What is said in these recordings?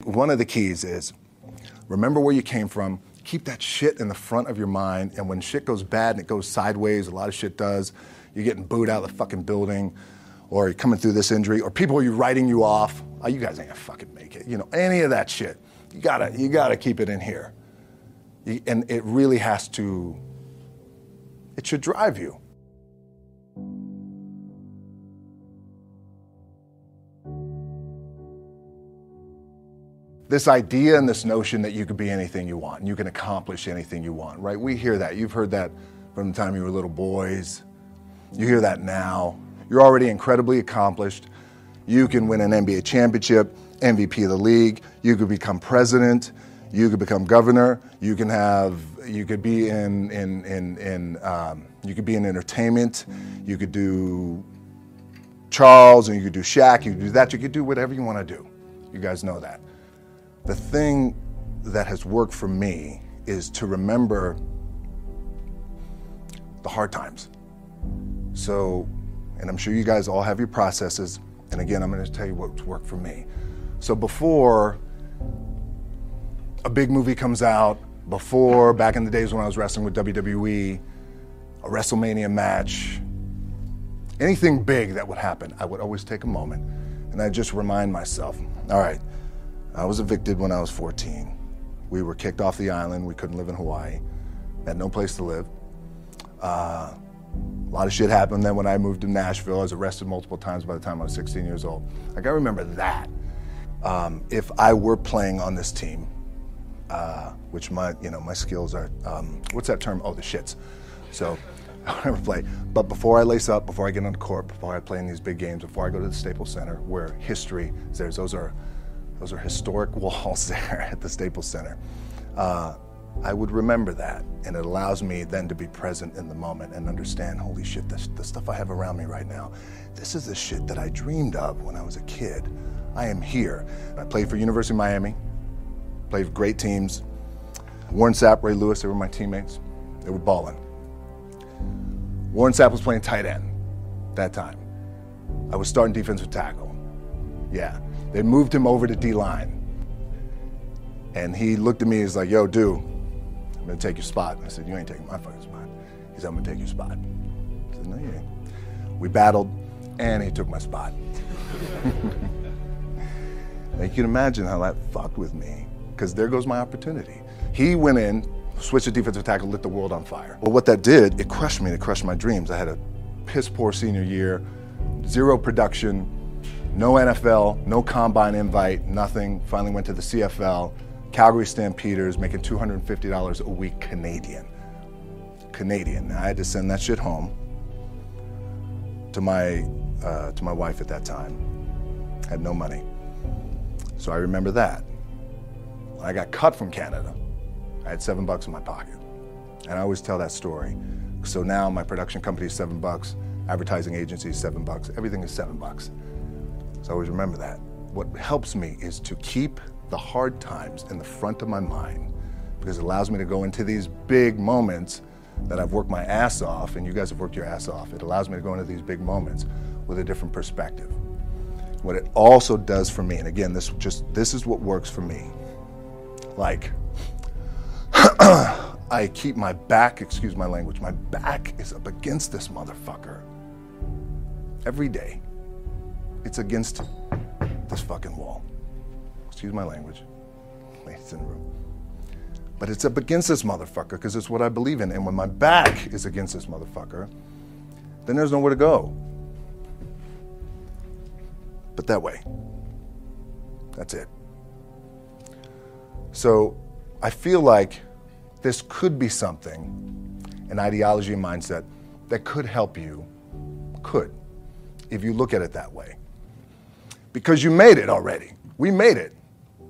One of the keys is remember where you came from. Keep that shit in the front of your mind. And when shit goes bad and it goes sideways, a lot of shit does, you're getting booed out of the fucking building, or you're coming through this injury, or people are writing you off. Oh, you guys ain't gonna fucking make it. You know, any of that shit. You gotta keep it in here. And it really has to, it should drive you. This idea and this notion that you could be anything you want and you can accomplish anything you want, right? We hear that. You've heard that from the time you were little boys. You hear that now. You're already incredibly accomplished. You can win an NBA championship, MVP of the league. You could become president. You could become governor. You could be in entertainment. You could do Charles, and you could do Shaq. You could do that. You could do whatever you want to do. You guys know that. The thing that has worked for me is to remember the hard times. So, and I'm sure you guys all have your processes. And again, I'm going to tell you what's worked for me. So before a big movie comes out, before back in the days when I was wrestling with WWE, a WrestleMania match, anything big that would happen, I would always take a moment and I just remind myself, all right, I was evicted when I was 14. We were kicked off the island. We couldn't live in Hawaii. Had no place to live. A lot of shit happened. Then when I moved to Nashville, I was arrested multiple times by the time I was 16 years old. I gotta remember that. If I were playing on this team, which my skills are, what's that term? Oh, the shits. So I never play. But before I lace up, before I get on the court, before I play in these big games, before I go to the Staples Center, where history is there, those are historic walls there at the Staples Center. I would remember that, and it allows me then to be present in the moment and understand, holy shit, the stuff I have around me right now, this is the shit that I dreamed of when I was a kid. I am here. I played for University of Miami, played for great teams. Warren Sapp, Ray Lewis, they were my teammates. They were balling. Warren Sapp was playing tight end that time. I was starting defensive tackle. Yeah. They moved him over to D-line. And he looked at me, he's like, yo, dude, I'm gonna take your spot. And I said, you ain't taking my fucking spot. He said, I'm gonna take your spot. I said, no, you ain't. We battled, and he took my spot. Now you can imagine how that fucked with me, because there goes my opportunity. He went in, switched to defensive tackle, lit the world on fire. Well, what that did, it crushed me, it crushed my dreams. I had a piss poor senior year, zero production, no NFL, no combine invite, nothing. Finally went to the CFL, Calgary Stampeders, making $250 a week Canadian. Now, I had to send that shit home to my wife at that time. Had no money. So I remember that. When I got cut from Canada, I had $7 in my pocket. And I always tell that story. So now my production company is $7, advertising agency is $7, everything is $7. So I always remember that. What helps me is to keep the hard times in the front of my mind, because it allows me to go into these big moments that I've worked my ass off, and you guys have worked your ass off. It allows me to go into these big moments with a different perspective. What it also does for me, and again, this is what works for me. Like, I keep my back, excuse my language, my back is up against this motherfucker. Every day, it's against this fucking wall. Excuse my language, ladies in the room. But it's up against this motherfucker because it's what I believe in. And when my back is against this motherfucker, then there's nowhere to go. But that way. That's it. So I feel like this could be something, an ideology and mindset that could help you, if you look at it that way. Because you made it already. We made it.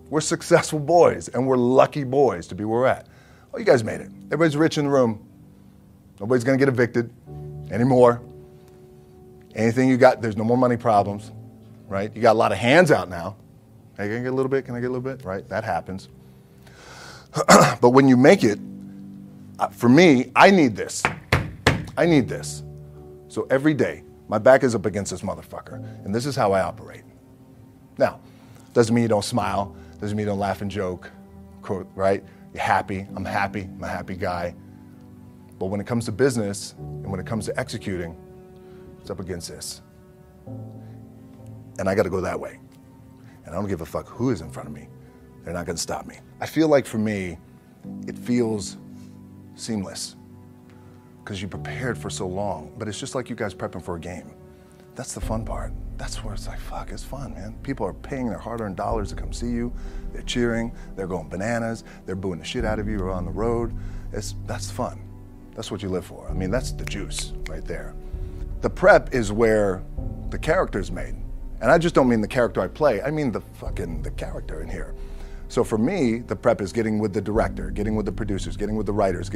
We're successful boys, and we're lucky boys to be where we're at. Oh, you guys made it. Everybody's rich in the room. Nobody's gonna get evicted anymore. Anything you got, there's no more money problems, right? You got a lot of hands out now. Hey, can I get a little bit? Can I get a little bit? Right, that happens. But when you make it, for me, I need this. I need this. So every day, my back is up against this motherfucker, and this is how I operate. Now, Doesn't mean you don't smile. Doesn't mean you don't laugh and joke, right? You're happy. I'm happy. I'm a happy guy. But when it comes to business and when it comes to executing, it's up against this. And I got to go that way. And I don't give a fuck who is in front of me. They're not going to stop me. I feel like for me, it feels seamless because you prepared for so long. But it's just like you guys prepping for a game. That's the fun part. That's where it's like, fuck, it's fun, man. People are paying their hard-earned dollars to come see you. They're cheering. They're going bananas. They're booing the shit out of you or on the road. That's fun. That's what you live for. I mean, that's the juice right there. The prep is where the character's made. And I just don't mean the character I play. I mean the character in here. So for me, the prep is getting with the director, getting with the producers, getting with the writers,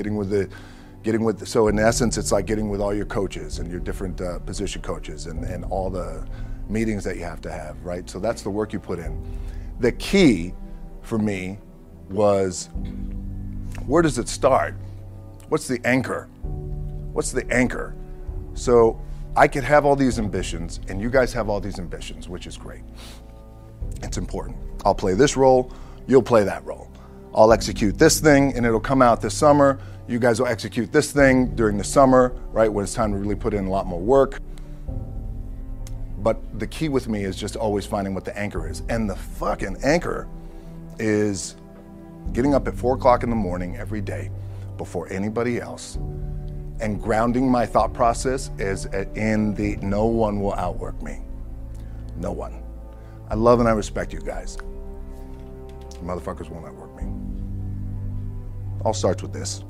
so in essence, it's like getting with all your coaches and your different position coaches and all the meetings that you have to have, right? So that's the work you put in. The key for me was, where does it start? What's the anchor? What's the anchor? So I could have all these ambitions and you guys have all these ambitions, which is great. It's important. I'll play this role, you'll play that role. I'll execute this thing and it'll come out this summer. You guys will execute this thing during the summer, right, when it's time to really put in a lot more work. But the key with me is just always finding what the anchor is. And the fucking anchor is getting up at 4 o'clock in the morning every day before anybody else and grounding my thought process is in the no one will outwork me. No one. I love and I respect you guys. You motherfuckers won't outwork me. All starts with this.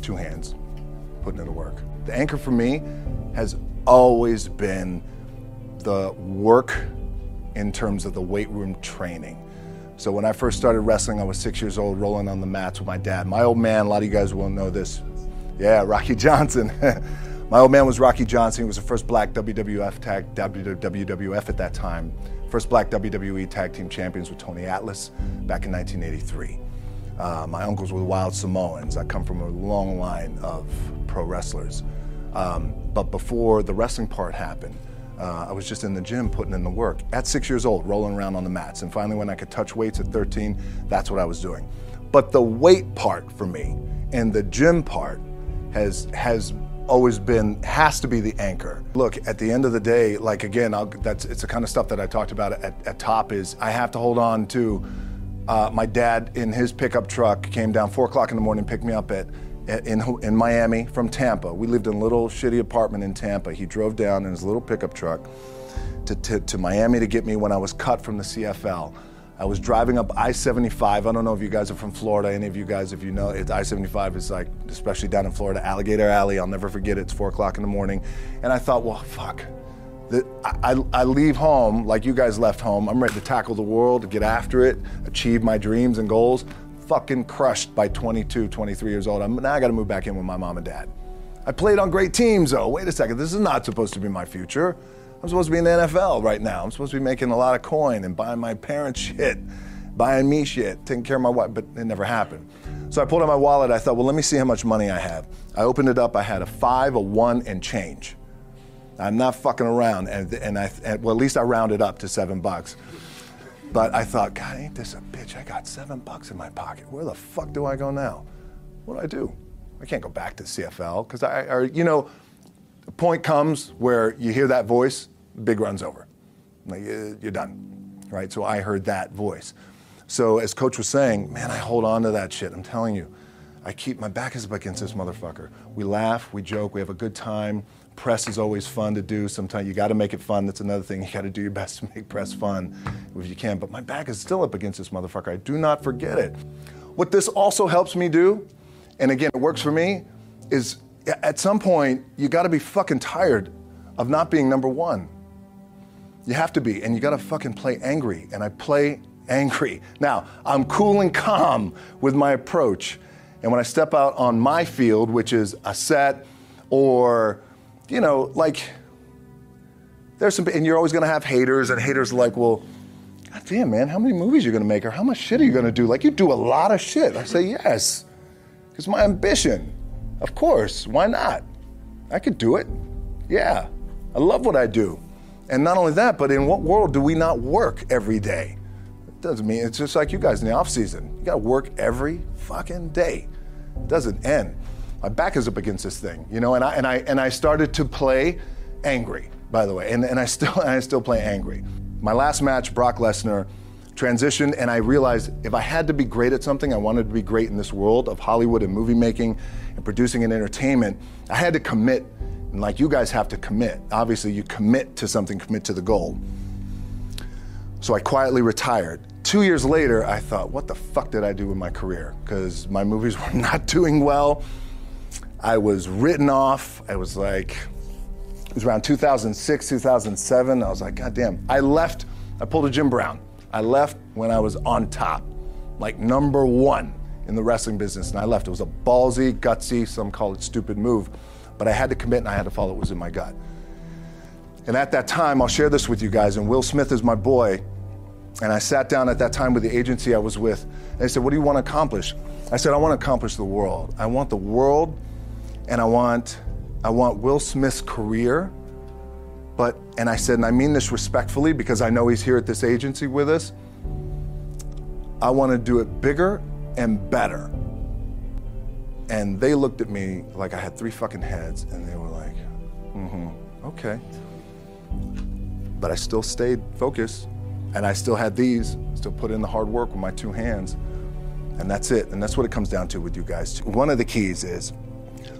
2 hands, putting in the work. The anchor for me has always been the work in terms of the weight room training. So when I first started wrestling, I was 6 years old, rolling on the mats with my dad. My old man, a lot of you guys will know this. Yeah, Rocky Johnson. My old man was Rocky Johnson. He was the first black WWF at that time. First black WWE tag team champions with Tony Atlas back in 1983. My uncles were wild Samoans. I come from a long line of pro wrestlers. But before the wrestling part happened, I was just in the gym putting in the work. At 6 years old, rolling around on the mats. And finally, when I could touch weights at 13, that's what I was doing. But the weight part for me and the gym part has always been, has to be the anchor. Look, at the end of the day, like again, it's the kind of stuff that I talked about at top is I have to hold on to my dad in his pickup truck came down 4 o'clock in the morning, picked me up in Miami from Tampa. We lived in a little shitty apartment in Tampa. He drove down in his little pickup truck to Miami to get me when I was cut from the CFL. I was driving up I-75. I don't know if you guys are from Florida, any of you guys, if you know, I-75 is like, especially down in Florida, Alligator Alley. I'll never forget it. It's 4 o'clock in the morning. And I thought, well, fuck. I leave home like you guys left home. I'm ready to tackle the world, to get after it, achieve my dreams and goals. Fucking crushed by 22, 23 years old. Now I got to move back in with my mom and dad. I played on great teams though. Wait a second, this is not supposed to be my future. I'm supposed to be in the NFL right now. I'm supposed to be making a lot of coin and buying my parents shit, buying me shit, taking care of my wife, but it never happened. So I pulled out my wallet. I thought, well, let me see how much money I have. I opened it up. I had a 5, a 1, and change. I'm not fucking around, well, at least I rounded up to $7. But I thought, God, ain't this a bitch? I got $7 in my pocket. Where the fuck do I go now? What do I do? I can't go back to the CFL because the point comes where you hear that voice, big run's over. Like, you're done, right? So I heard that voice. So as Coach was saying, man, I hold on to that shit. I'm telling you, my back is up against this motherfucker. We laugh, we joke, we have a good time. Press is always fun to do. Sometimes you got to make it fun. That's another thing. You got to do your best to make press fun if you can. But my back is still up against this motherfucker. I do not forget it. What this also helps me do, and again, it works for me, is at some point, you got to be fucking tired of not being number one. You have to be, and you got to fucking play angry. And I play angry. Now, I'm cool and calm with my approach. And when I step out on my field, which is a set or, like, there's some, and you're always gonna have haters, and haters are like, well, God damn, man, how many movies are you gonna make, or how much shit are you gonna do? Like, you do a lot of shit. I say, yes, it's my ambition. Of course, why not? I could do it. Yeah, I love what I do. And not only that, but in what world do we not work every day? It doesn't mean, it's just like you guys in the off season. You gotta work every fucking day. It doesn't end. My back is up against this thing, you know, and I started to play angry, by the way, and I still play angry. My last match, Brock Lesnar, transitioned, and I realized if I had to be great at something, I wanted to be great in this world of Hollywood and movie making and producing and entertainment, I had to commit, and like you guys have to commit. Obviously, you commit to something, commit to the goal. So I quietly retired. 2 years later, I thought, what the fuck did I do with my career? Because my movies were not doing well. I was written off. I was like, it was around 2006, 2007. I was like, God damn. I left, I pulled a Jim Brown. I left when I was on top, like #1 in the wrestling business, and I left. It was a ballsy, gutsy, some call it stupid move, but I had to commit and I had to follow what was in my gut. And at that time, I'll share this with you guys, and Will Smith is my boy, and I sat down at that time with the agency I was with, and they said, what do you want to accomplish? I said, I want to accomplish the world. I want the world, and I want Will Smith's career, and I said, and I mean this respectfully because I know he's here at this agency with us, I want to do it bigger and better. And they looked at me like I had 3 fucking heads, and they were like, okay. But I still stayed focused, and I still had still put in the hard work with my 2 hands, and that's it. And that's what it comes down to with you guys. One of the keys is,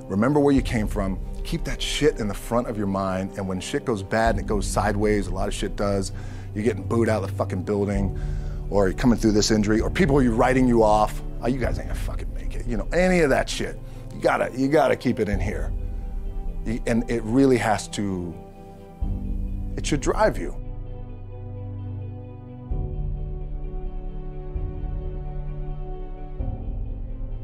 remember where you came from, keep that shit in the front of your mind, and when shit goes bad and it goes sideways, a lot of shit does, you're getting booed out of the fucking building, or you're coming through this injury, or people are writing you off, oh, you guys ain't gonna fucking make it, you know, any of that shit. You gotta keep it in here. And it really has to, it should drive you.